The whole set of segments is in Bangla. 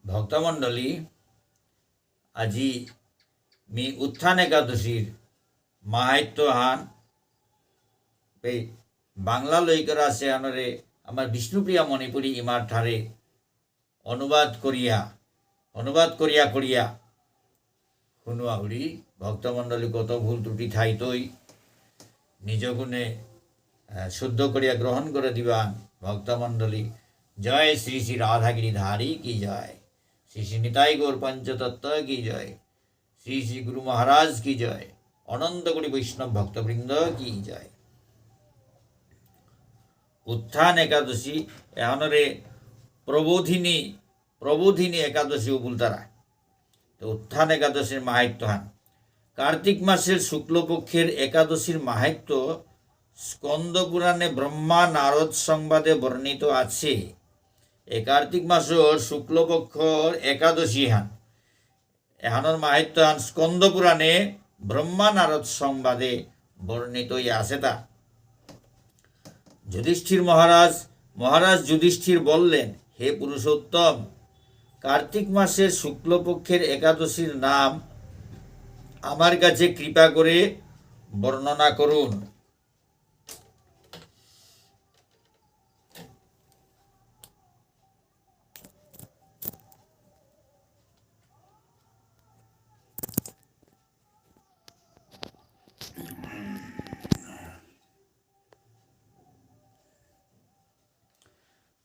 ভক্তমণ্ডলী, আজি मी उत्थान एकादशीर माहात्म्यहान पे बांगला लईकर आसे आनरे आमार विष्णुप्रिया मणिपुरी इमार ठारे अनुवाद करिया करिया हुनुआउड़ी भक्तमंडली कत भूल त्रुटि थाइतई निज गुणे शुद्ध करिया ग्रहण करे दिबान। भक्तमंडली, जय श्री श्री राधागिरिधारी की जय, श्री श्री निताई गौर पंचतत्व की जय, श्री श्री गुरु महाराज की जय, अनंत कोटि वैष्णव भक्तवृंद की जय। उत्थान एकादशी एहनरे प्रबोधिनी एकादशी बोलतारा। तो उत्थान एकादशीर माहात्म्यहान कार्तिक मासेर शुक्लपक्षेर एकादशीर माहात्म्य स्कंद पुराणे ब्रह्मा नारद संवादे बर्णित आछे। ए कार्तिक मासेर शुक्लपक्षर एकादशी हान एहानर माहात्म्यहान स्कंद पुराणे ब्रह्मा नारद संवादे बर्णित आछे। युधिष्ठिर महाराज युधिष्ठिर बोलें, हे पुरुषोत्तम, कार्तिक मासेर शुक्लपक्षेर एकादशीर नाम आमार काछे कृपा करे बर्णना करुन।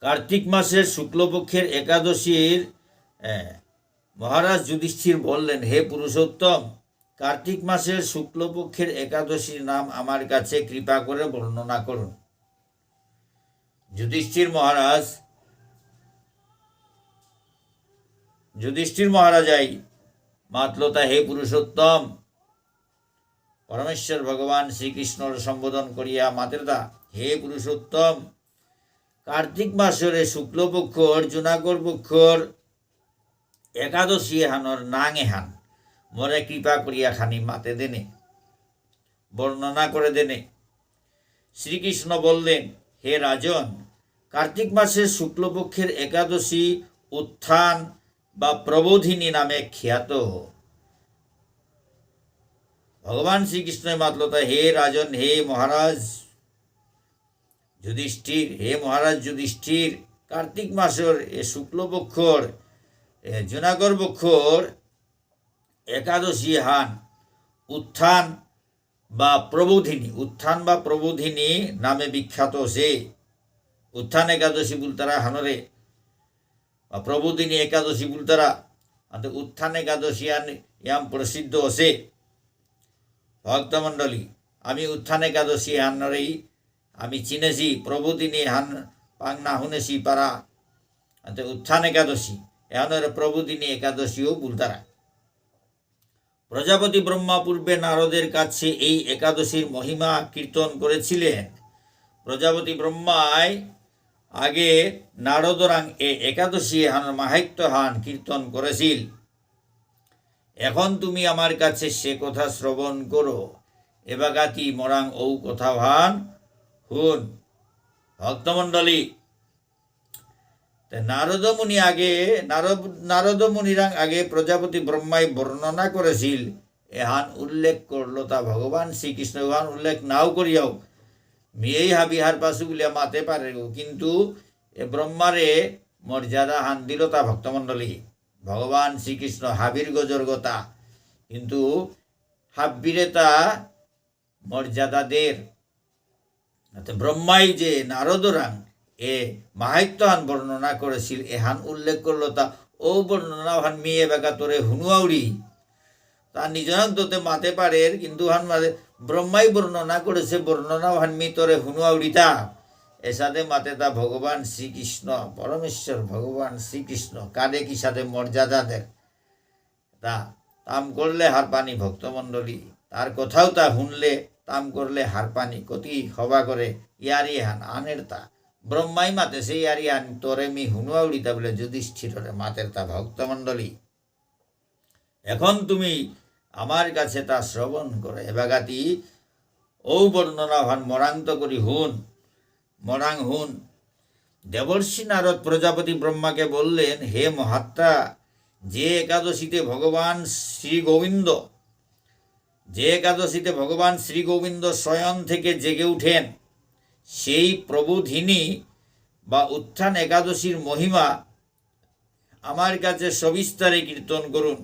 कार्तिक मासेर शुक्लपक्षेर एकादशीर महाराज युधिष्ठिर बोलें, हे पुरुषोत्तम, कार्तिक मासेर शुक्लपक्षेर एकादशीर नाम आमार काछे कृपा करे बर्णना करुन। युधिष्ठिर महाराज मातलता, हे पुरुषोत्तम, परमेश्वर भगवान श्रीकृष्णर सम्बोधन करिया मातृता, हे पुरुषोत्तम, कार्तिक मासेर शुक्लपक्ष अर्जुनाकर पक्षर एकादशी हानर नांगे हान मोरे कृपा करिया खानी माते देने बर्णना करे देने। श्रीकृष्ण बोलें, हे राजन, कार्तिक मासेर शुक्लपक्षेर एकादशी उत्थान बा प्रबोधिनी नामे ख्यात। भगवान श्रीकृष्ण मातलता, हे राजन, हे महाराज युधिष्ठिर, हे महाराज युधिष्ठिर, कार्तिक मासेर ए शुक्लपक्षर जुनागर पक्षर एकादशी हान उत्थान बा प्रबोधिनी नामे विख्यात से। उत्थान एकादशी बोलतारा हानरे प्रबोधिनी एकादशी बोलतारा उत्थान एकादशी याम प्रसिद्ध से। भक्तमंडली, आमी उत्थान एकादशी हानरे आमी चिनेছি, प्रबोधिनी हान पांग ना हुनेছি पारा उत्थान एकादशी एहनर प्रबोधिनी एकादशीও बोलतारा। प्रजापति ब्रह्मा पूर्वे नारदेर काছে এই एकादशीर महिमा कीर्तन করেছিলেন। प्रजापति ब्रह्माय आगे नारदरां এই एकादशी हान মাহাত্ম্য हान कीर्तन করেছিল। এখন তুমি আমার কাছে সে কথা শ্রবণ করো, এবাগাতি মরাং ও কথা ভান हुन। भक्तमंडली, नारद मुनिरां आगे प्रजापति ब्रह्माय बर्णना करेছিল एहान उल्लेख करलो ता भगवान श्रीकृष्ण एहान उल्लेख नाও करियाও मेई हाबिहार पासु गुलिया माते पारे किन्तु ए ब्रह्मारे मर्यादा हान दिल ता। भक्तमंडली, भगवान श्रीकृष्ण हाबिर गजर्गता किन्तु हाब्बिरे ता मर्यादा देर ब्रह्माई जे नारदरां ए माहात्म्यहान बर्णना करेছিল एहान उल्लेख करलो ता ओ बर्णना हान मिये बेगा तोरे हुनुआउड़ी ता निजान तोते माते पारेर किन्तु हान माते ब्रह्माई बर्णना करेছে बर्णना हान मी तोरे हुनुआउड़ी ता एसादे माते ता भगवान श्रीकृष्ण परमेश्वर भगवान श्रीकृष्ण कादे की साथे मर्यादा दे ता ताम करले हार पानी। भक्तमंडली, तार कोथाओ ता हुनले ताम करले हार पानी कति हवा करे यारी हान आनेरता ब्रह्माई माते से यारी आन तोरे मी हुनुआउड़ीता बोले युधिष्ठिरे मातेरता। भक्तमंडली, एखन तुमी आमार काछे ता श्रवण करो, एबागाती ओ बर्णना हान मरांत करी हुन मरांग हुन। দেবর্ষি নারদ প্রজাপতি ব্রহ্মাকে বললেন, হে মহাত্মা, যে একাদশীতে ভগবান শ্রী গোবিন্দ শয়ন থেকে জেগে উঠেন, সেই প্রবোধিনী বা উত্থান একাদশীর মহিমা আমার কাছে সবিস্তারে কীর্তন করুন।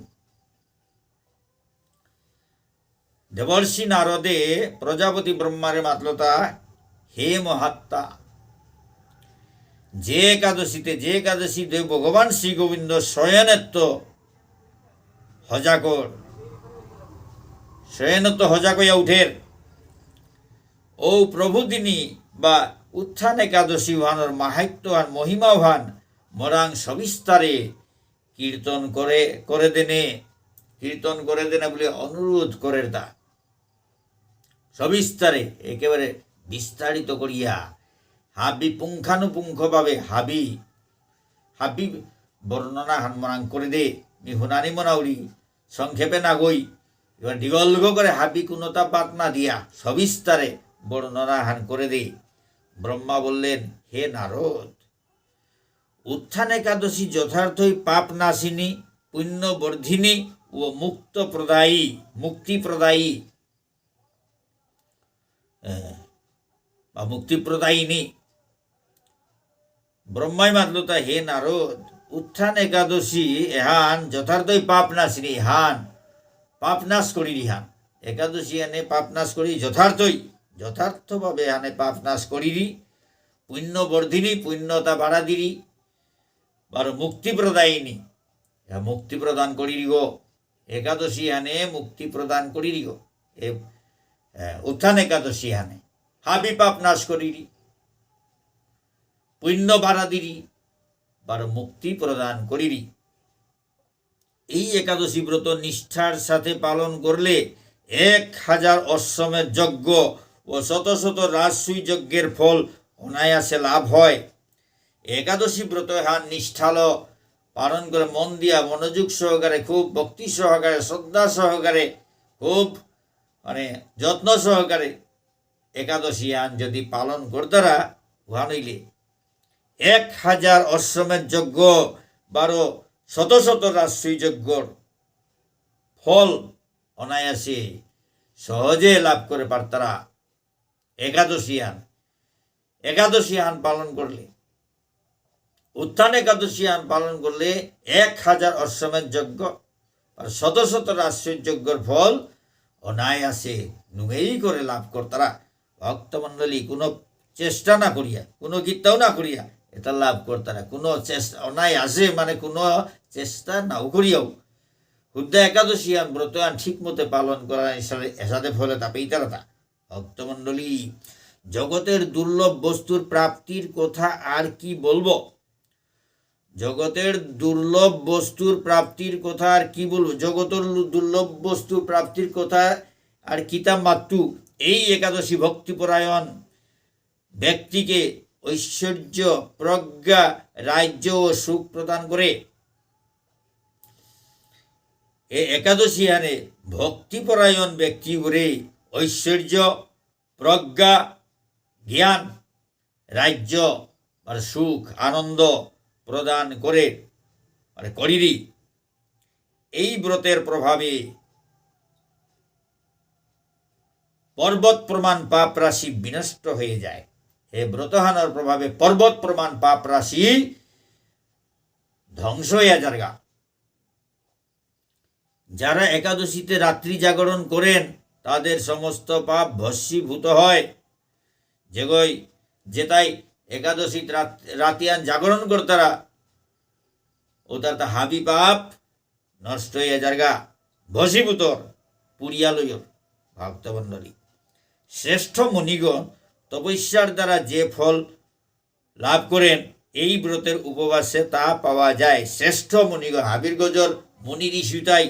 দেবর্ষি নারদে প্রজাপতি ব্রহ্মারে মাতলতা, হে মহাত্মা, যে একাদশীতে ভগবান শ্রী গোবিন্দ শয়নত্ব হজাকয়া উঠের, ও প্রভুদিনী বা উত্থান একাদশী ভানোর মাহাত্য আর মহিমা ভান মরাং সবিস্তারে কীর্তন করে দেনে বলে অনুরোধ করে তা সবিস্তারে একেবারে বিস্তারিত করিয়া পুঙ্খানুপুঙ্খভাবে হাবি বর্ণনা হানমনাং করে দে হুনানি মনাউরি সংক্ষেপে না গই, এবার দীর্ঘ করে হাবি কোনোটা বাদ না দিয়া সবিস্তারে বর্ণনা হান করে দে। ব্রহ্মা বললেন, হে নারদ, উত্থান একাদশী যথার্থই পাপ নাশিনী, পুণ্যবর্ধিনী ও মুক্তিপ্রদায়ী বা মুক্তিপ্রদায়িনী। ব্রহ্মাই মাতলতা, হে নারদ, উত্থান একাদশী এহান যথার্থই পাপ নাশিনী, ইহান পাপ নাশ করি রিহান। একাদশী এনে পাপ নাশ করি যথার্থভাবে এহানে পাপ নাশ করিরি, পুণ্যবর্ধিনী পুণ্যতা বাড়া দিরি, বার মুক্তিপ্রদায়িনী মুক্তি প্রদান করিরি গো। একাদশী হানে মুক্তি প্রদান করিরি গো। উত্থান একাদশী হানে হাবি পাপ নাশ করিরি, পুণ্য বাড়া দিরি, বার মুক্তি প্রদান করিরি। এই একাদশী ব্রত নিষ্ঠার সাথে পালন করলে 1000 অশ্বমেধ যজ্ঞ ও শত শত রাজসূয় যজ্ঞের ফল অনায়াসে লাভ হয়। একাদশী ব্রত হান নিষ্ঠাল পালন করে মন দিয়া মনোযোগ সহকারে, খুব ভক্তি সহকারে, শ্রদ্ধা সহকারে, খুব যত্ন সহকারে একাদশী আন যদি পালন করতারা, উহা নইলে 1000 অশ্বমেধ যজ্ঞ, 12 শত শত রাজসূয় যজ্ঞর ফল অনায়াসে সহজে লাভ করে পারতারা। একাদশী আন পালন করলে, উত্থান একাদশী আন পালন করলে 1000 অশ্বমেধ যজ্ঞ আর শত শত রাজসূয় যজ্ঞর ফল অনায়াসে নুমেই করে লাভ করতারা। ভক্তমণ্ডলী কোনো চেষ্টা না করিয়া, কোনো কীর্তাও না করিয়া এটা লাভ করতারা। কোনো চেষ্টা অনায়াসে কোনো চেষ্টা নাও করিয়াও হুদ্দা একাদশী আন ব্রত আন ঠিক মতে পালন করার এসাদে ফলে তা পেইতারা। তা ভক্তমণ্ডলী, জগতের দুর্লভ বস্তুর প্রাপ্তির কথা আর কি বলবো? জগতের দুর্লভ বস্তুর প্রাপ্তির কথা আর কি বলবো? জগতের দুর্লভ বস্তুর প্রাপ্তির কথা আর কিতাব মাত্তু। এই একাদশী ভক্তিপরায়ণ ব্যক্তিকে ঐশ্বর্য, প্রজ্ঞা, রাজ্য ও সুখ প্রদান করে। এই একাদশী আনে ভক্তিপরায়ণ ব্যক্তি করে ঐশ্বর্য, প্রজ্ঞা, জ্ঞান, রাজ্য আর সুখ আনন্দ প্রদান করে করিরি। এই ব্রতের প্রভাবে পর্বত প্রমাণ পাপ রাশি বিনষ্ট হয়ে যায়। এই ব্রতহানার প্রভাবে পর্বত প্রমাণ পাপ রাশি ধ্বংস হয়ে যারগা। যারা একাদশীতে রাত্রি জাগরণ করেন তাদের সমস্ত পাপ ভস্মীভূত হয়। যেটাই একাদশী রাতিয়ান জাগরণ করতারা ও তার হাবি পাপ নষ্ট হয়ে যারগা, ভস্মীভূতর পুরিয়ালয়র। ভক্তমণ্ডলী, শ্রেষ্ঠ মুনিগণ তপস্যার দ্বারা যে ফল লাভ করেন এই ব্রতের উপবাসে তা পাওয়া যায়। শ্রেষ্ঠ মুনিগণ হাবির গজর মুনি ঋষিতাই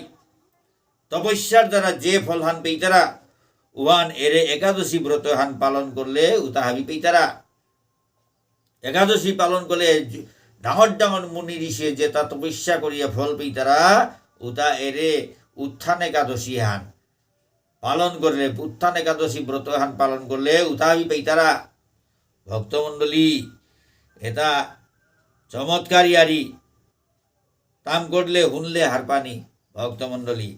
তপস্যার দ্বারা যে ফল হান পেইতারা, উহান এরে একাদশী ব্রত হান পালন করলে উতা হাবি পেইতারা। একাদশী পালন করলে ডাঙর ডাঙর মুনি ঋষি যে তা তপস্যা করিয়া ফল পেইতারা, উতা এরে উত্থান একাদশী হান পালন করলে, উত্থান একাদশী ব্রত হান পালন করলে উতা হাবি পেইতারা। ভক্তমণ্ডলী, এটা চমৎকার ইয়ারি কাম করলে শুনলে হারপানি ভক্তমণ্ডলী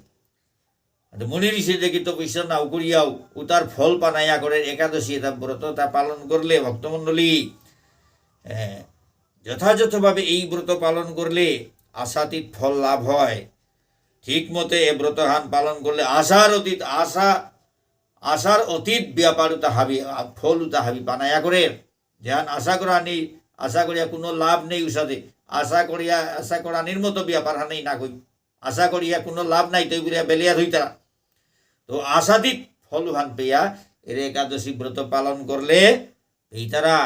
মুনি ঋষি দেখি তো পয়সা নাও করিয়াও উতার ফল পানাইয়া করে একাদশী এটা ব্রত তা পালন করলে ভক্তমণ্ডলী যথাযথভাবে এই ব্রত পালন করলে আশাতীত ফল লাভ হয়। ঠিক মতে এ ব্রতহান পালন করলে আশার অতীত ব্যাপার উতা হাবি ফল উতা হাবি বানায়া করে যেহান আশা করিয়া কোনো লাভ নেই উসাদে আশা করানির মতো ব্যাপার হানেই না কই আশা করিয়া কোনো লাভ নাই তৈ বলিয়া বেলিয়া ধইতারা তো আশাতীত ফল হান পেয়া এর একাদশী ব্রত পালন করলে এইতারা।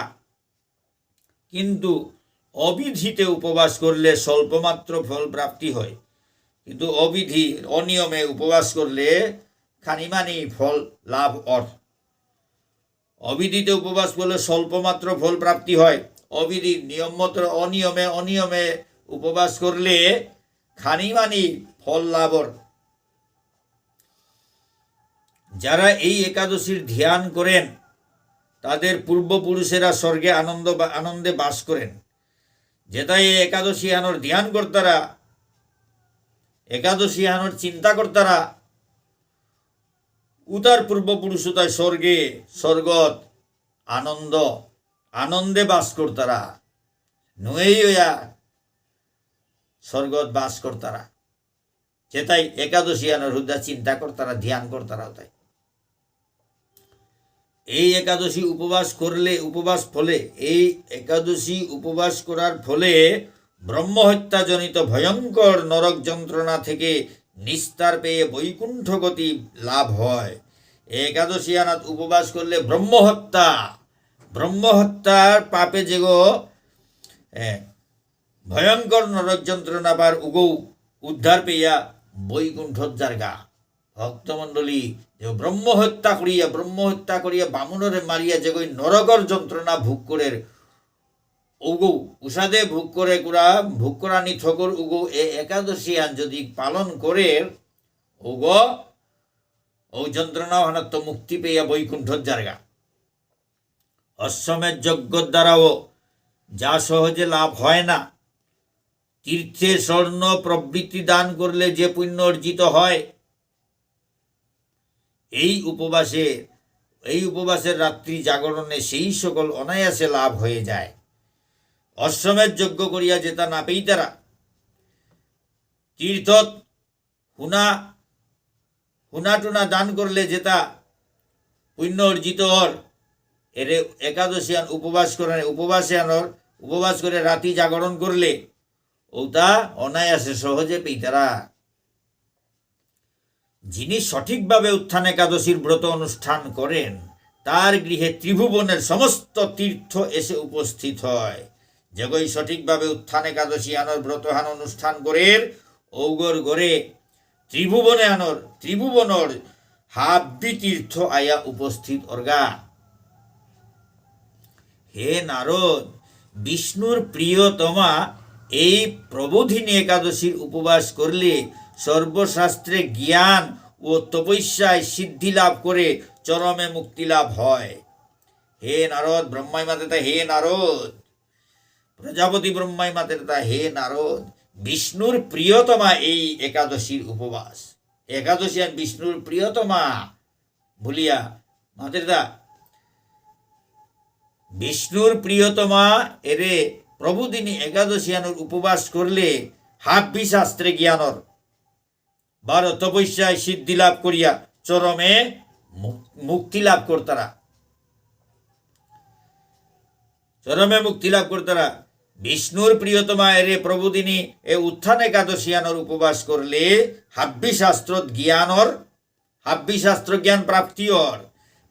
কিন্তু অবিধিতে উপবাস করলে স্বল্পমাত্র ফল প্রাপ্তি হয়, কিন্তু অনিয়মে উপবাস করলে খানিমানি ফল লাভ অবিধিতে উপবাস করলে স্বল্পমাত্র ফল প্রাপ্তি হয়, অনিয়মে উপবাস করলে খানিমানি ফল লাভ। যারা এই একাদশীর ধ্যান করেন তাদের পূর্বপুরুষেরা স্বর্গে আনন্দে বাস করেন। যেটা এই একাদশী আনোর ধ্যান কর্তারা একাদশী আনোর চিন্তা কর্তারা উতার পূর্বপুরুষতায় স্বর্গত আনন্দে বাস কর্তারা নই হইয়া স্বর্গত বাস কর্তারা যেটাই একাদশী আনোর হুদা চিন্তা কর্তারা ধ্যান কর্তারা তাই এই একাদশী উপবাস করার ফলে ব্রহ্মহত্যাজনিত ভয়ঙ্কর নরক যন্ত্রণা থেকে নিস্তার পেয়ে বৈকুণ্ঠ গতি লাভ হয়। একাদশী আনাত উপবাস করলে ব্রহ্মহত্যার পাপে যেগো ভয়ঙ্কর নরক যন্ত্রণা বার উদ্ধার পেয়া বৈকুণ্ঠ জার্গা। ভক্তমণ্ডলী যে ব্রহ্মহত্যা করিয়া বামুনরে মারিয়া যে নরকর যন্ত্রণা ভোগ করে উষাদে ভোগ করানি ঠকর এ একাদশী আন যদি পালন করে ও যন্ত্রণা হনাত্ম মুক্তি পেয়া বৈকুণ্ঠ জায়গা। অশ্বমেধ যজ্ঞর দ্বারাও যা সহজে লাভ হয় না, তীর্থে স্বর্ণ প্রবৃত্তি দান করলে যে পুণ্য অর্জিত হয়, এই উপবাসের রাত্রি জাগরণে সেই সকল অনায়াসে লাভ হয়ে যায়। অশ্বমেধ যজ্ঞ করিয়া যেতা না পেইতারা তীর্থত হুনা দান করলে যেতা পুণ্য অর্জিত এর একাদশী উপবাস করে রাতি জাগরণ করলে ওটা অনায়াসে সহজে পেইতারা। যিনি সঠিকভাবে উত্থান একাদশীর ব্রত অনুষ্ঠান করেন তার গৃহে ত্রিভুবনের সমস্ত তীর্থ এসে উপস্থিত হয়। যেগই সঠিকভাবে উত্থান একাদশী আনোর ব্রতহান অনুষ্ঠান করেন ঔগর গড়ে ত্রিভুবনর হাব্বি তীর্থ আয়া উপস্থিত অর্গা। হে নারদ, বিষ্ণুর প্রিয়তমা এই প্রবোধিনী একাদশীর উপবাস করলে সর্বশাস্ত্রে জ্ঞান ও তপস্যায় সিদ্ধি লাভ করে চরমে মুক্তি লাভ হয়। হে নারদ, ব্রহ্মাই মাতা হে নারদ, প্রজাপতি ব্রহ্মাই মাতা হে নারদ, বিষ্ণুর প্রিয়তমা এই একাদশীর উপবাস। একাদশী আর বিষ্ণুর প্রিয়তমা বলিয়া মাতা বিষ্ণুর প্রিয়তমা এরে প্রভুদিনী একাদশী আনোর উপবাস করলে হাব্বি শাস্ত্রে জ্ঞানর বার তপস্যায় সিদ্ধি লাভ করিয়া চরমে মুক্তি লাভ করতারা। বিষ্ণুর প্রিয়তমা এরে প্রভুদিনী এ উত্থান একাদশী আনোর উপবাস করলে হাব্বি শাস্ত্র জ্ঞান প্রাপ্তি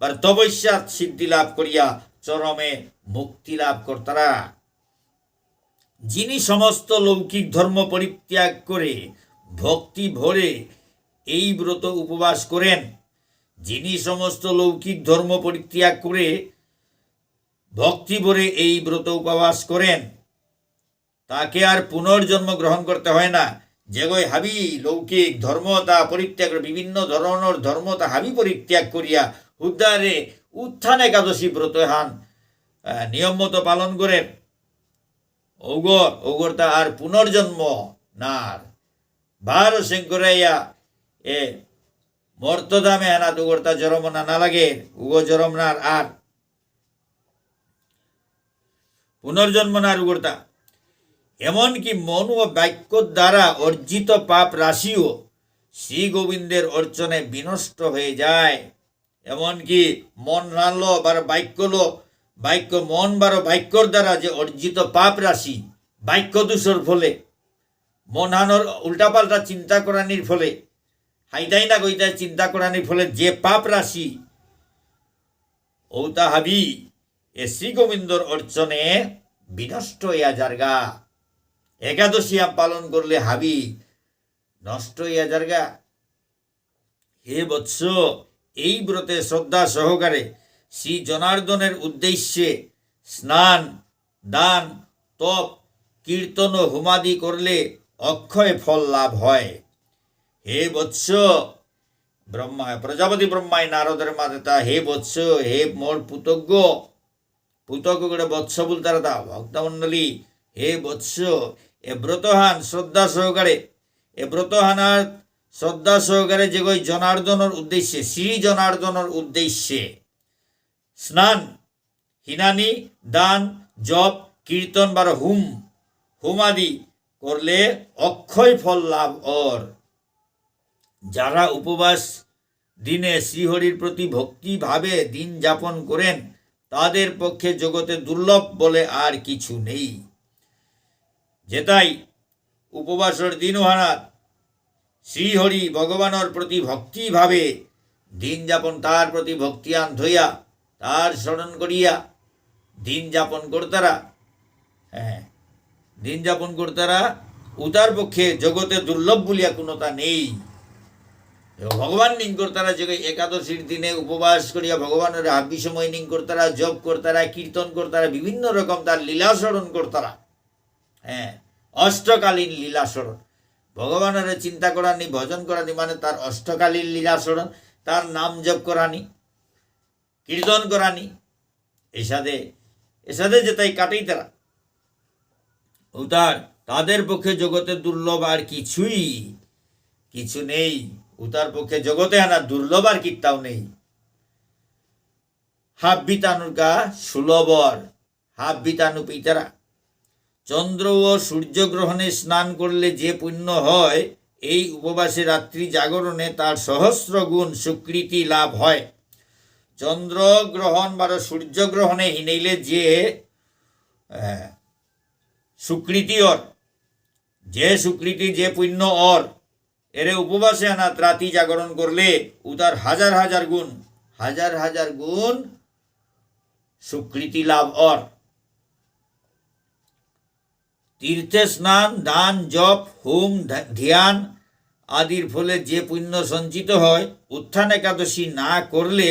বার তপস্যা সিদ্ধি লাভ করিয়া চরমে মুক্তি লাভ করতারা। যিনি সমস্ত লৌকিক ধর্ম পরিত্যাগ করে ভক্তি ভরে এই ব্রত উপবাস করেন, যিনি সমস্ত লৌকিক ধর্ম পরিত্যাগ করে ভক্তি ভরে এই ব্রত উপবাস করেন তাকে আর পুনর্জন্ম গ্রহণ করতে হয় না। যেগই হাবি লৌকিক ধর্মতা পরিত্যাগ বিভিন্ন ধরনের ধর্মতা হাবি পরিত্যাগ করিয়া উদ্ধারে উত্থান একাদশী ব্রতহান নিয়ম মতো পালন করেন ওগরতা আর পুনর্জন্ম নার বার শঙ্করাইয়া এ মর্তদামে হেনাত উগরতা জরম না লাগে উগো জরম নার আর পুনর্জন্ম নার উগরতা এমনকি মন ও বাক্য দ্বারা অর্জিত পাপ রাশিও শ্রী গোবিন্দের অর্চনে বিনষ্ট হয়ে যায়। এমনকি মন নালো বার বাক্য মন বার বাক্যর দ্বারা যে অর্জিত পাপ রাশি বাক্য দূষর ফলে মন হানোর উল্টাপাল্টা চিন্তা করানির ফলে হাইদাই না গইতায় চিন্তা করানির ফলে যে পাপ রাশি ওতা হাবি এ শ্রী গোবিন্দর অর্চনে বিনষ্ট হইয়া যারগা। একাদশী পালন করলে হাবি নষ্ট হইয়া যারগা। হে বৎস, এই ব্রতে শ্রদ্ধা সহকারে শ্রী জনার্দনের উদ্দেশ্যে স্নান দান তপ কীর্তন ও হোমাদি করলে অক্ষয় ফল লাভ হয়। হে বৎস, প্রজাপতি ব্রহ্মায় নারদের মাতা হে বৎস, হে মোর পুতজ্ঞ করে বৎস বলতারা দা ভক্তমণ্ডলী, হে বৎস, এ ব্রতহান শ্রদ্ধা সহকারে যে গই জনার্দনের উদ্দেশ্যে শ্রী জনার্দনের উদ্দেশ্যে স্নান হিনানি দান জপ কীর্তন বার হুমাদি করলে অক্ষয় ফল লাভ ওর। যারা উপবাস দিনে শ্রীহরির প্রতি ভক্তি ভাবে দিন যাপন করেন তাদের পক্ষে জগতে দুর্লভ বলে আর কিছু নেই। যেটাই উপবাসের দিন হানাত শ্রীহরি ভগবানের প্রতি ভক্তি ভাবে দিন যাপন তার প্রতি ভক্তিয়ান ধইয়া তার স্মরণ করিয়া দিন যাপন করতারা উতার পক্ষে জগতে দুর্লভ বলিয়া কোনোটা নেই। ভগবান নিং করতারা যে একাদশীর দিনে উপবাস করিয়া ভগবানের হাব্বি সময় নিং করতারা জপ করতারা কীর্তন করতারা বিভিন্ন রকম তার লীলা স্মরণ করতারা। অষ্টকালীন লীলা স্মরণ ভগবানের চিন্তা করানি ভজন করানি মানে তার অষ্টকালীন লীলা স্মরণ তার নাম জপ করানি কীর্তন করানি এসাদে যেটাই কাটেই তারা উতার তাদের পক্ষে জগতে দুর্লভ আর কিছু নেই। উতার পক্ষে জগতে আনা দুর্লভ আর কিতাও নেই। হাব্বিতানুর গা সুলভর হাব্বিতানু পিতারা চন্দ্র ও সূর্যগ্রহণে স্নান করলে যে পুণ্য হয় এই উপবাসে রাত্রি জাগরণে তার সহস্র গুণ স্বীকৃতি লাভ হয়। চন্দ্রগ্রহণ বা সূর্যগ্রহণে হিনেইলে যে স্বীকৃতি যে পুণ্য এরে উপবাসে আনা রাতি জাগরণ করলে উতার হাজার হাজার গুণ স্বীকৃতি লাভ তীর্থে স্নান দান জপ হোম ধ্যান আদির ফলে যে পুণ্য সঞ্চিত হয় উত্থান একাদশী না করলে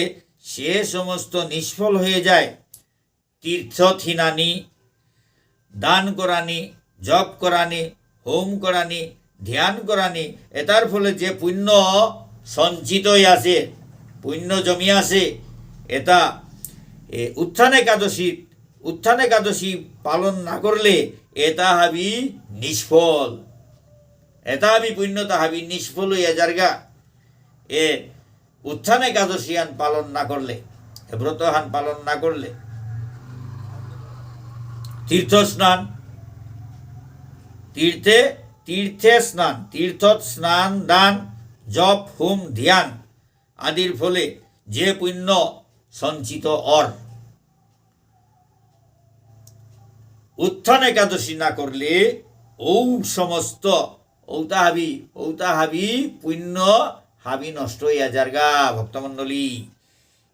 সে সমস্ত নিষ্ফল হয়ে যায়। তীর্থথিনানি দান করানি জপ করানি হোম করানি ধ্যান করানি এটার ফলে যে পুণ্য সঞ্চিত আছে পুণ্য জমি আছে এটা উত্থান একাদশী পালন না করলে এটা হাবি নিষ্ফল পুণ্যতা হাবি নিষ্ফল হইয়া যারগা। উত্থান একাদশী পালন না করলে ব্রতহান পালন না করলে তীর্থে স্নান দান জপ হোম ধ্যান আদির ফলে যে পুণ্য সঞ্চিত উত্থান একাদশী না করলে সমস্ত ঔতা হাবি পুণ্য হাবি নষ্ট হইয়া যারগা। ভক্তমণ্ডলী,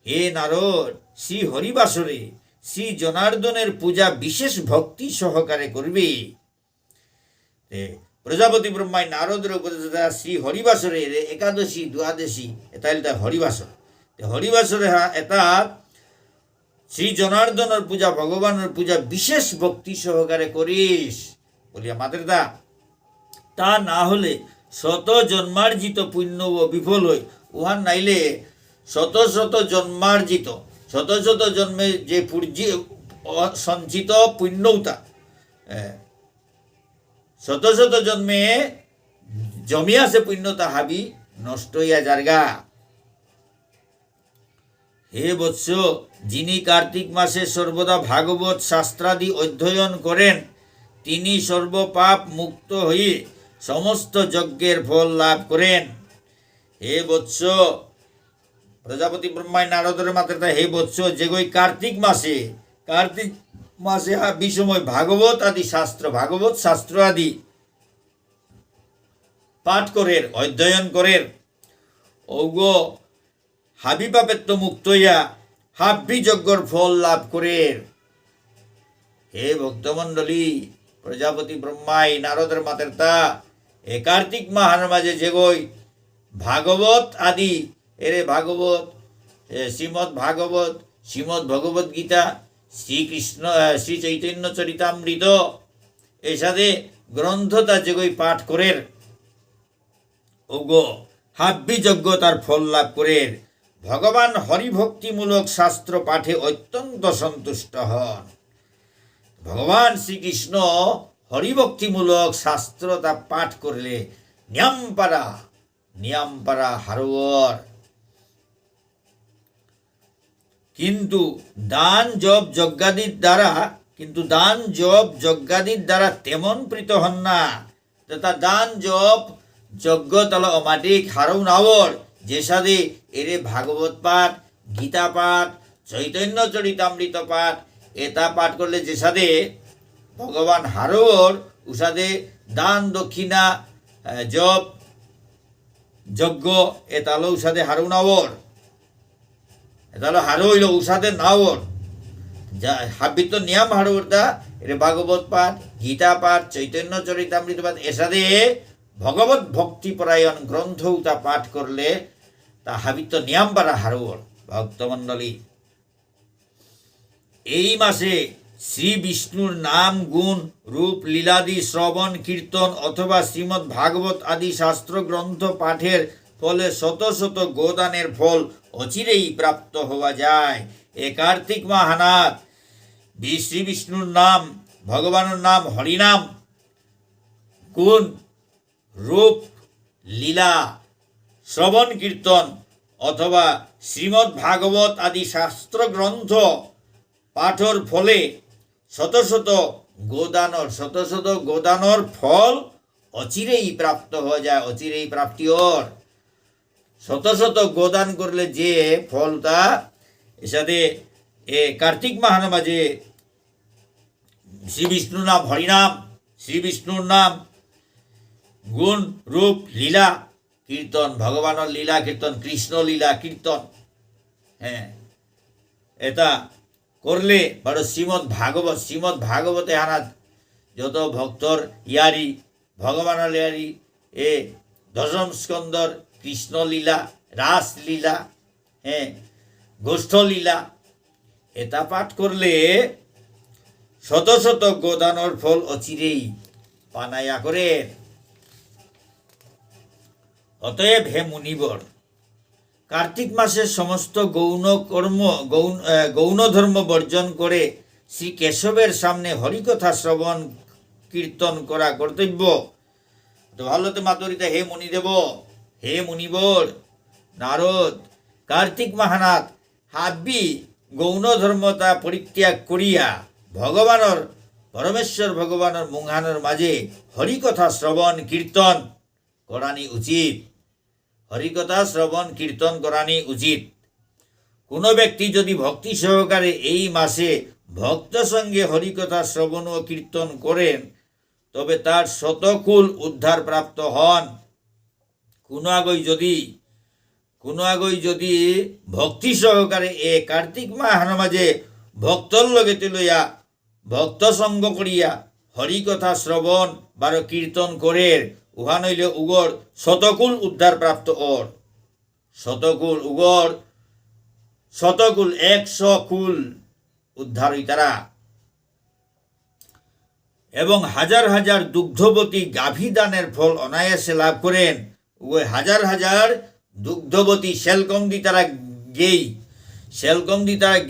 হে নারদ, শ্রী হরিবাসরে শ্রী জনার্দনের পূজা বিশেষ ভক্তি সহকারে করবে। প্রজাপতি ব্রহ্মায় নারদের উপদেশ শ্রী হরিবাসরে একাদশী দ্বাদশী এটা হরিবাসরে এটা শ্রী জনার্দনের পূজা ভগবানের পূজা বিশেষ ভক্তি সহকারে করিস বলিয়া মাদের দা তা না হলে শত জন্মার্জিত পুণ্য বিফল হয়। উহার নাইলে শত জন্মে যে সঞ্চিত পুণ্যতা শত শত জন্মে জমিয়াছে পুণ্যতা হাবি নষ্ট হইয়া যারগা। হে বৎস, যিনি কার্তিক মাসে সর্বদা ভাগবত শাস্ত্রাদি অধ্যয়ন করেন তিনি সর্বপাপ মুক্ত হয়ে সমস্ত যজ্ঞের ফল লাভ করেন। হে বৎস, প্রজাপতি ব্রহ্মায় নারদের মাত্রা, হে বৎস, যে গই কার্তিক মাসে বিষময় ভাগবত শাস্ত্র আদি পাঠ করের অধ্যয়ন করের ওগো হাবি পাপের তো মুক্ত হইয়া হাব্বি যজ্ঞর ফল লাভ করের। হে ভক্তমণ্ডলী, প্রজাপতি ব্রহ্মাই নারদের মাতেরতা এ কার্তিক মাহার মাঝে যে গই ভাগবত আদি এরে ভাগবত, শ্রীমৎ ভগবত গীতা, শ্রী চৈতন্য চরিতামৃত এর সাথে গ্রন্থতা যে গই পাঠ করের ওগো হাব্বি যজ্ঞ তার ফল লাভ করের। ভগবান হরিভক্তিমূলক শাস্ত্র পাঠে অত্যন্ত সন্তুষ্ট হন। ভগবান শ্রীকৃষ্ণ হরিভক্তিমূলক শাস্ত্র তা পাঠ করলে নিয়ামপাড়া হারোয়ার। কিন্তু দান জপ যজ্ঞাদির দ্বারা তেমন প্রীত হন না। তা দান জপ যজ্ঞ তাহলে অমাটিক হারৌ নাওর যে সাথে এরে ভাগবত পাঠ, গীতা পাঠ, চৈতন্য চরিতামৃত পাঠ এটা পাঠ করলে যে সাথে ভগবান হারোর উসাদে দান দক্ষিণা জপ যজ্ঞ এতালো উসাদে হারৌ নাওর, এতালো হারইল উসাদে নাওর যা হাবিত নিয়ম হারোর দা এর ভাগবত পাঠ, গীতা পাঠ, চৈতন্য চরিতামৃত পাঠ এর সাথে ভগবত ভক্তিপরায়ণ গ্রন্থ তা পাঠ করলে তা হাবিত নিয়ম পারা হারোর। ভক্তমণ্ডলী, এই মাসে শ্রী বিষ্ণুর নাম, গুণ, রূপ, লীলাদি শ্রবণ কীর্তন অথবা শ্রীমৎ ভাগবত আদি শাস্ত্র গ্রন্থ পাঠের ফলে শত শত গোদানের ফল অচিরেই প্রাপ্ত হওয়া যায়। এ কার্তিক মাহানাথ শ্রী বিষ্ণুর নাম, ভগবানের নাম, হরিনাম, গুণ, রূপ, লীলা, শ্রবণ কীর্তন অথবা শ্রীমৎ ভাগবত আদি শাস্ত্র গ্রন্থ পাঠর ফলে শত শত গোদানর ফল অচিরেই প্রাপ্ত হয়ে যায়। অচিরেই প্রাপ্তি ওর শত শত গোদান করলে যে ফলটা এসাথে এ কার্তিক মাহার মাঝে শ্রী বিষ্ণুর নাম, হরিনাম, শ্রী বিষ্ণুর নাম, গুণ, রূপ, লীলা কীর্তন, ভগবানের লীলা কীর্তন, কৃষ্ণ লীলা কীর্তন, হ্যাঁ এটা করলে বড় শ্রীমৎ ভাগবতে হানাত যত ভক্তর ইয়ারি ভগবানের ইয়ারি এ দশম স্কন্দর কৃষ্ণ লীলা, রাস লীলা, হ্যাঁ গোষ্ঠ লীলা এটা পাঠ করলে শত শত গোদানর ফল অচিরেই পানায়া করে। অতএব হে মুনিবর, কার্তিক মাসের সমস্ত গৌণ ধর্ম বর্জন করে শ্রী কেশবের সামনে হরিকথা শ্রবণ কীর্তন করা কর্তব্য। তো ভালোতে মাতুরিতা, হে মুনিদেব, হে মুনিবর, নারদ, কার্তিক মাহানাথ হাব্বি গৌণ ধর্মতা পরিত্যাগ করিয়া পরমেশ্বর ভগবানের মুঙ্গানোর মাঝে হরিকথা শ্রবণ কীর্তন করানি উচিত। হরিকথা শ্রবণ কীর্তন করানি উচিত। কোনো ব্যক্তি যদি ভক্তি সহকারে এই মাসে ভক্ত সঙ্গে হরিকথা শ্রবণ ও কীর্তন করেন তবে তার শতকুল উদ্ধার প্রাপ্ত হন। কোনো আগই যদি ভক্তি সহকারে এ কার্তিক মাসের মাঝে ভক্তর লগেতে লইয়া ভক্ত সঙ্গ করিয়া হরিকথা শ্রবণ বার কীর্তন করে উহা নইলে উগর শতকুল উদ্ধার প্রাপ্ত ওর। শতকুল 100 কুল উদ্ধার হইতারা এবং হাজার হাজার দুগ্ধবতী গাভী দানের ফল অনায়াসে লাভ করেন। ওই হাজার হাজার দুগ্ধবতী সেলকম দি তারা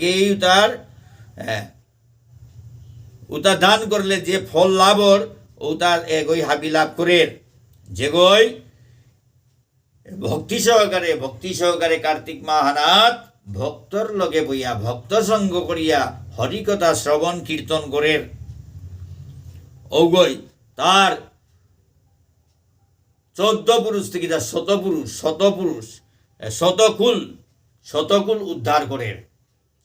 গেই তার উতা দান করলে যে ফল লাভর ও তার এগোই হাবি লাভ করে যেগোই ভক্তি সহকারে কার্তিক মাহানাত ভক্তর লগে বইয়া ভক্ত সঙ্গ করিয়া হরিকথা শ্রবণ কীর্তন করে ওগই তার 14 পুরুষ থেকে তার শতকুল উদ্ধার করে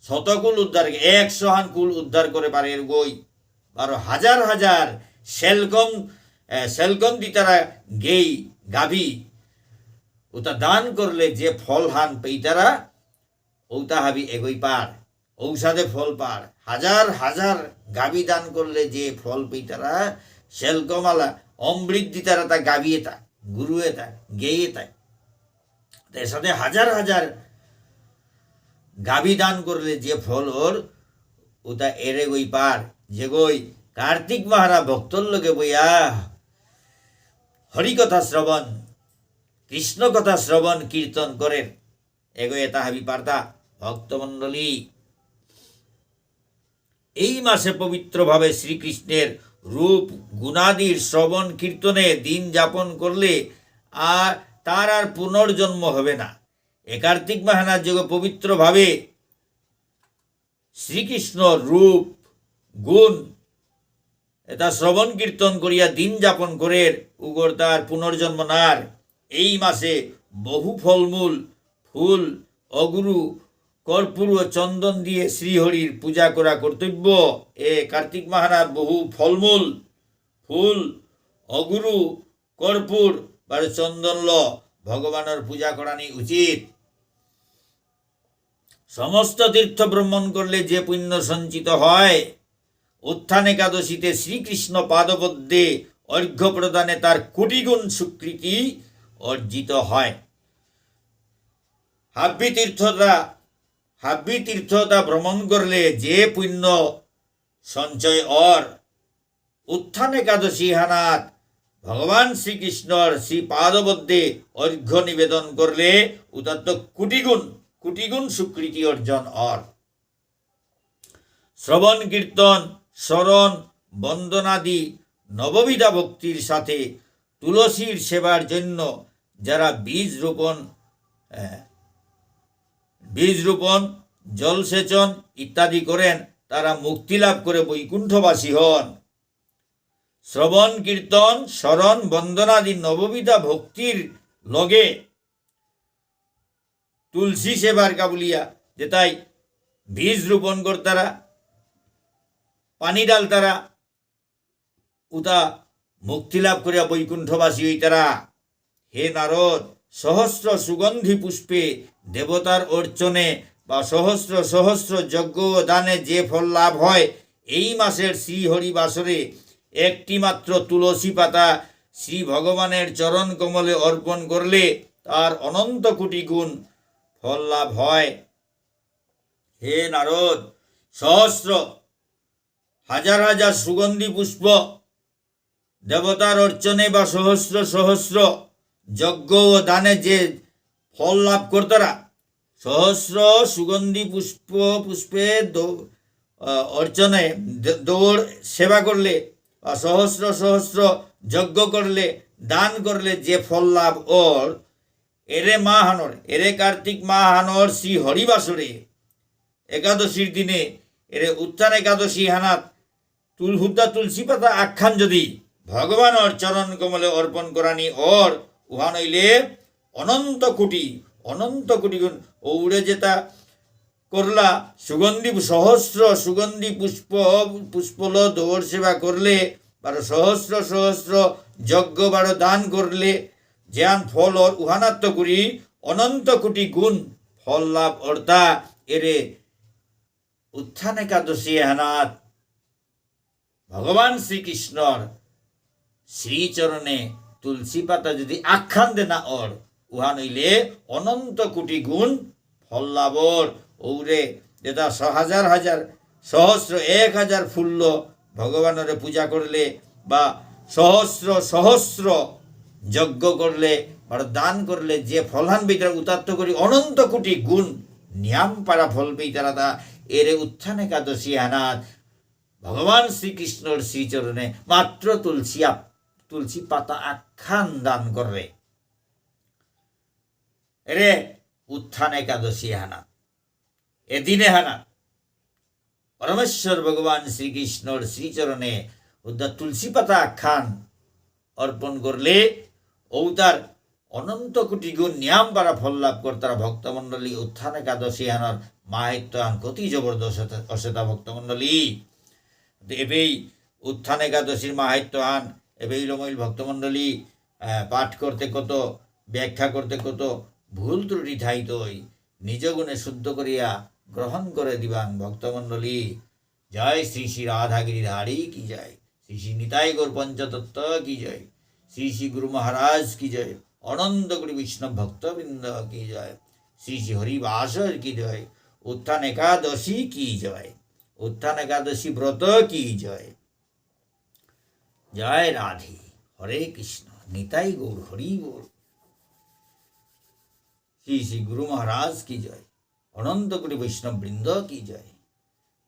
শতকুল উদ্ধার 100 হান কুল উদ্ধার করে পারে গই 12,000 সেলকম দিতারা গেই গাভী ওটা দান করলে যে ফল হান পেইতারা ওটা হাবি এগোই পার ঔষধে ফল পার হাজার গাভী দান করলে যে ফল পেইতারা সেলকমালা অমৃত দিতারা তা গাভিয়ে তা গুরুয়ে তা গেয়ে তা এর সাথে হাজার গাভী দান করলে যে ফল ওর ওটা এরে গই পার যে গই কার্তিক মাহারা ভক্তর লোকে বইয়া হরিকথা শ্রবণ কৃষ্ণ কথা শ্রবণ কীর্তন করেন এগোয়ে তাহাবি পার্তা ভক্তমণ্ডলী এই মাসে পবিত্রভাবে শ্রীকৃষ্ণের রূপ গুণাদির শ্রবণ কীর্তনে দিন যাপন করলে আর তার আর পুনর্জন্ম হবে না। এ কার্তিক মাহানার যোগে পবিত্রভাবে শ্রীকৃষ্ণ রূপ গুণ এটা শ্রবণ কীর্তন করিয়া দিন যাপন করে উগর তার পুনর্জন্ম নার। এই মাসে বহু ফলমূল ফুল অগুরু কর্পূর ও চন্দন দিয়ে শ্রীহরির পূজা করা কর্তব্য। এ কার্তিক মাহানা বহু ফলমূল ফুল অগুরু কর্পূর বা চন্দন ল ভগবানের পূজা করানি উচিত। সমস্ত তীর্থ ভ্রমণ করলে যে পুণ্য সঞ্চিত হয় উত্থান একাদশীতে শ্রীকৃষ্ণ পাদপদ্মে অর্ঘ্য প্রদানে তার কোটিগুণ স্বীকৃতি অর্জিত হয়। হাব্বি তীর্থতা ভ্রমণ করলে যে পুণ্য সঞ্চয় অর উত্থান একাদশী হানাত ভগবান শ্রীকৃষ্ণর শ্রী পাদপদ্মে অর্ঘ্য নিবেদন করলে উদাত্ত কোটিগুণ স্বীকৃতি অর্জন অর। শ্রবণ কীর্তন স্মরণ বন্দনাদি নববিধা ভক্তির সাথে তুলসীর সেবার জন্য যারা বীজ রোপণ জলসেচন ইত্যাদি করেন তারা মুক্তি লাভ করে বৈকুণ্ঠবাসী হন। শ্রবণ কীর্তন স্মরণ বন্দনাদি নববিধা ভক্তির লগে তুলসী সেবার কাবুলিয়া যেটাই বীজ রোপণ করতারা পানি ডালতারা উতা মুক্তি লাভ করিয়া বৈকুণ্ঠবাসী হইতারা। হে নারদ, সহস্র সুগন্ধি পুষ্পে দেবতার অর্চনে বা সহস্র যজ্ঞ দানে যে ফল লাভ হয় এই মাসের শ্রীহরি বাসরে একটি মাত্র তুলসী পাতা শ্রী ভগবানের চরণ কমলে অর্পণ করলে তার অনন্ত কোটি গুণ ফল লাভ হয়। হে নারদ, সহস্র হাজার সুগন্ধি পুষ্প দেবতার অর্চনে বা সহস্র যজ্ঞ ও দানে যে ফল লাভ করতারা সহস্র সুগন্ধি পুষ্পে অর্চনে দৌড় সেবা করলে বা সহস্র যজ্ঞ করলে দান করলে যে ফল লাভ ওর এরে কার্তিক মাহানর শ্রী হরিবাসরে একাদশীর দিনে এরে উত্থান একাদশী হানাত তুলসী পাতা আখ্যান যদি ভগবানের চরণ কমলে অর্পণ করানি ওর উহা নইলে অনন্ত কোটি গুণ ওরে যেটা করলা সহস্র সুগন্ধি পুষ্পল দৌড় সেবা করলে বারো সহস্র যজ্ঞ বারো দান করলে জ্ঞান ফল ওর উহানাত্ম করি অনন্ত কোটি গুণ ফল লাভ অর্থা এরে উত্থান একাদশী হানাত ভগবান শ্রীকৃষ্ণর শ্রীচরণে তুলসী পাতা যদি আখ্যান দে না ওর উহা নইলে অনন্ত কোটি গুণ ফল লাভ ওর ওরে যেটা হাজার সহস্র 1000 ফুল্ল ভগবানের পূজা করলে বা সহস্র যজ্ঞ করলে বা দান করলে যে ফলহান বেতারা উতাত্ত করি অনন্ত কোটি গুণ নিয়াম পারা ফল বেতারা তা এরে উত্থান একাদশী হানাত ভগবান শ্রীকৃষ্ণর শ্রীচরণে মাত্র তুলসী পাতা আখ্যান দান করবে। এরে উত্থান একাদশী হানা, এদিনে হানা পরমেশ্বর ভগবান শ্রীকৃষ্ণর শ্রীচরণে তুলসী পাতা আখ্যান অর্পণ করলে ও তার অনন্ত কোটি গুণ নিয়াম পারা ফল লাভ কর্তারা ভক্তমণ্ডলী উত্থান একাদশী হানার মাহাত্ম্যান কতি জবরদস্ত অসেতা ভক্তমণ্ডলী। এবেই উত্থান একাদশীর মাহাত্ম্যান এবেই লমইল ভক্তমণ্ডলী পাঠ করতে কত, ব্যাখ্যা করতে কত ভুল ত্রুটি ঠাইতই নিজ গুণে শুদ্ধ করিয়া গ্রহণ করে দিবাং ভক্তমণ্ডলী। জয় শ্রী শ্রী রাধাগিরিধারী কি জয়, শ্রী শ্রী নিতাই গৌর পঞ্চতত্ত্ব কি জয়, শ্রী শ্রী গুরু মহারাজ কি জয়, অনন্ত কোটি বৈষ্ণব ভক্তবৃন্দ কি জয়, শ্রী শ্রী হরিবাসর কি জয়, উত্থান একাদশী কি জয়, উত্থান একাদশী ব্রত কি জয়। জয় রাধে, হরে কৃষ্ণ, নিতাই গৌর হরি বল। শ্রী শ্রী গুরু মহারাজ কি জয়, অনন্ত কোটি বৈষ্ণব বৃন্দ কি জয়।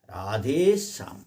রাধে শ্যাম।